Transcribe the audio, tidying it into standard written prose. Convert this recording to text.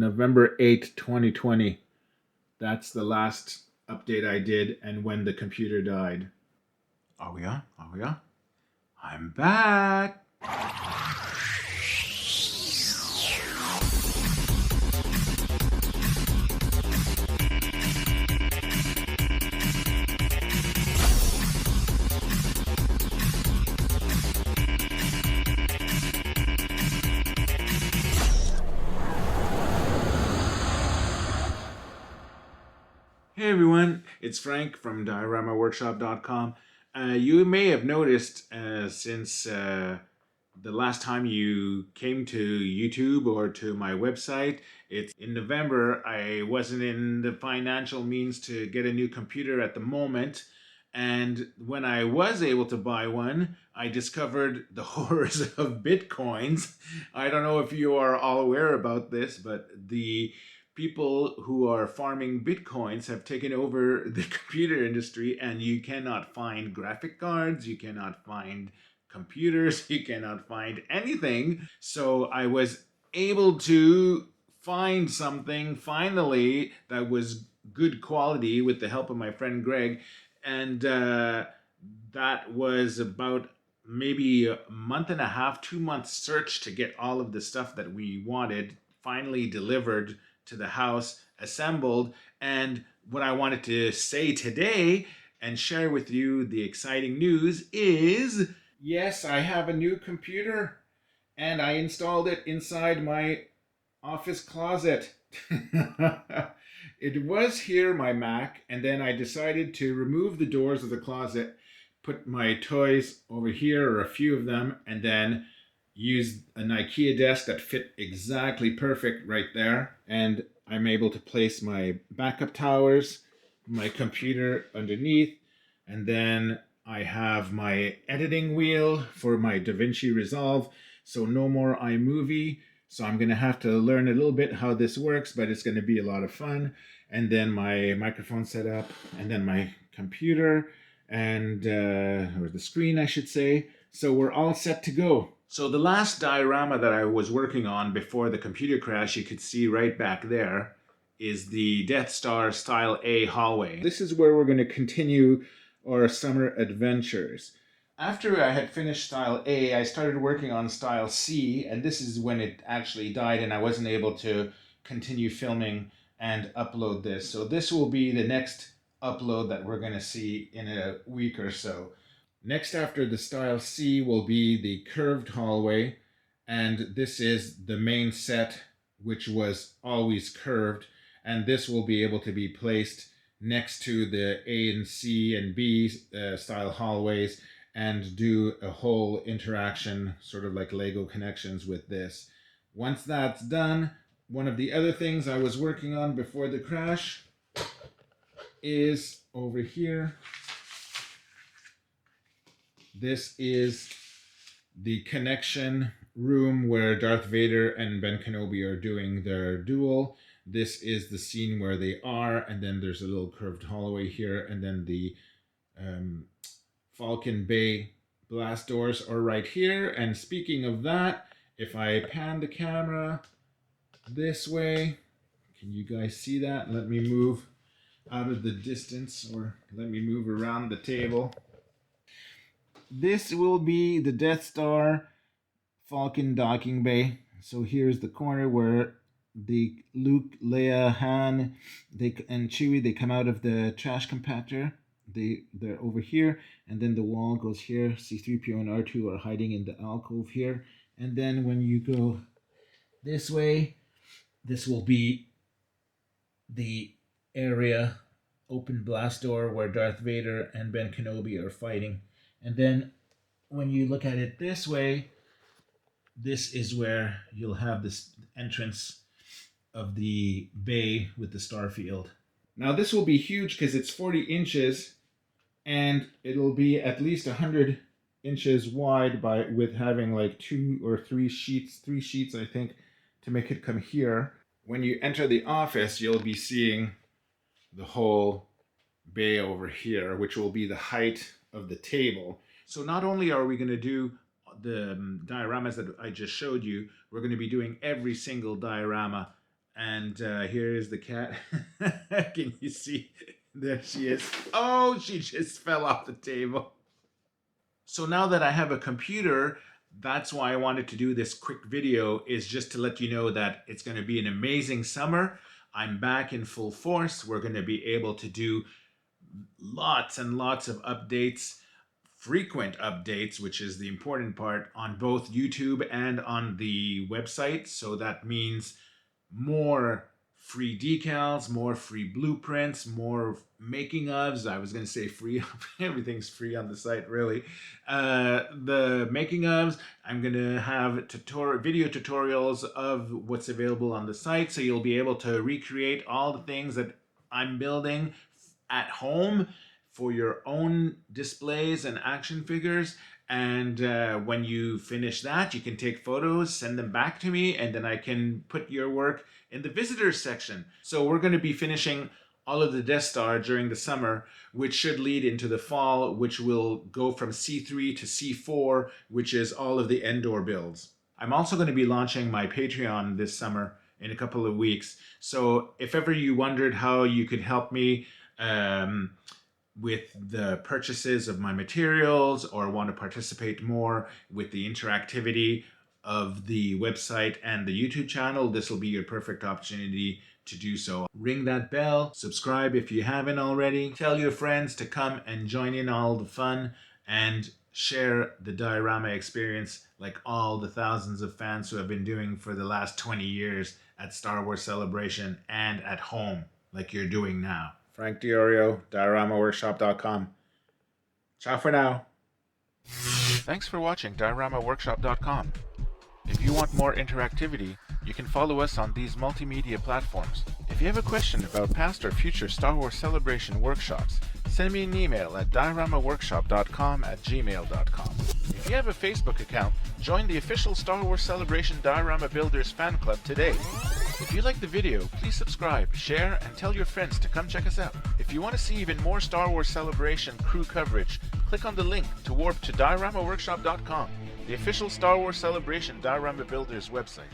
November 8th, 2020. That's the last update I did and when the computer died. Are we on? Are we on? I'm back! Hey everyone, it's Frank from dioramaworkshop.com. You may have noticed since the last time you came to YouTube or to my website, it's in November. I wasn't in the financial means to get a new computer at the moment. And when I was able to buy one, I discovered the horrors of Bitcoins. I don't know if you are all aware about this, but the people who are farming Bitcoins have taken over the computer industry, and you cannot find graphic cards, you cannot find computers, you cannot find anything. So I was able to find something finally that was good quality with the help of my friend Greg, and that was about maybe a month and a half, 2 months search to get all of the stuff that we wanted finally delivered to the house, assembled. And what I wanted to say today and share with you the exciting news is, yes, I have a new computer and I installed it inside my office closet. It was here, my Mac, and then I decided to remove the doors of the closet, put my toys over here, or a few of them, and then use an IKEA desk that fit exactly perfect right there. And I'm able to place my backup towers, my computer underneath, and then I have my editing wheel for my DaVinci Resolve. So no more iMovie. So I'm going to have to learn a little bit how this works, but it's going to be a lot of fun. And then my microphone setup, and then my computer, and or the screen, I should say. So we're all set to go. So the last diorama that I was working on before the computer crash, you could see right back there, is the Death Star Style A hallway. This is where we're going to continue our summer adventures. After I had finished Style A, I started working on Style C, and this is when it actually died and I wasn't able to continue filming and upload this. So this will be the next upload that we're going to see in a week or so. Next after the Style C will be the curved hallway, and this is the main set, which was always curved, and this will be able to be placed next to the A and C and B style hallways and do a whole interaction, sort of like Lego connections with this. Once that's done, one of the other things I was working on before the crash is over here. This is the connection room where Darth Vader and Ben Kenobi are doing their duel. This is the scene where they are, and then there's a little curved hallway here, and then the Falcon Bay blast doors are right here. And speaking of that, if I pan the camera this way, can you guys see that? Let me move out of the distance, or let me move around the table. This will be the Death Star Falcon docking bay. So here's the corner where the Luke, Leia, Han, and Chewie, they come out of the trash compactor. They're over here, and then the wall goes here. C-3PO and R2 are hiding in the alcove here. And then when you go this way, this will be the area, open blast door, where Darth Vader and Ben Kenobi are fighting. And then when you look at it this way, this is where you'll have this entrance of the bay with the starfield. Now this will be huge because it's 40 inches and it'll be at least 100 inches wide with having like 2 or 3 sheets I think, to make it come here. When you enter the office, you'll be seeing the whole bay over here, which will be the height of the table. So not only are we going to do the dioramas that I just showed you, we're going to be doing every single diorama And here is the cat. Can you see? There she is. Oh, she just fell off the table. So now that I have a computer, that's why I wanted to do this quick video, is just to let you know that it's going to be an amazing summer. I'm back in full force. We're going to be able to do lots and lots of updates, frequent updates, which is the important part, on both YouTube and on the website. So that means more free decals, more free blueprints, more making ofs. I was going to say free, everything's free on the site, really. The making ofs, I'm going to have video tutorials of what's available on the site, so you'll be able to recreate all the things that I'm building at home for your own displays and action figures. And when you finish that, you can take photos, send them back to me, and then I can put your work in the visitors section. So we're going to be finishing all of the Death Star during the summer, which should lead into the fall, which will go from C3 to C4, which is all of the Endor builds. I'm also going to be launching my Patreon this summer in a couple of weeks. So if ever you wondered how you could help me with the purchases of my materials, or want to participate more with the interactivity of the website and the YouTube channel, this will be your perfect opportunity to do so. Ring that bell, subscribe if you haven't already, tell your friends to come and join in all the fun, and share the diorama experience like all the thousands of fans who have been doing for the last 20 years at Star Wars Celebration and at home, like you're doing now. Frank Diorio, dioramaworkshop.com. Ciao for now. Thanks for watching diora마workshop.com. If you want more interactivity, you can follow us on these multimedia platforms. If you have a question about past or future Star Wars Celebration workshops, send me an email at dioramaworkshop.com@gmail.com. If you have a Facebook account, join the official Star Wars Celebration Diorama Builders fan club today. If you like the video, please subscribe, share, and tell your friends to come check us out. If you want to see even more Star Wars Celebration crew coverage, click on the link to warp to diora마workshop.com, the official Star Wars Celebration Diorama Builders website.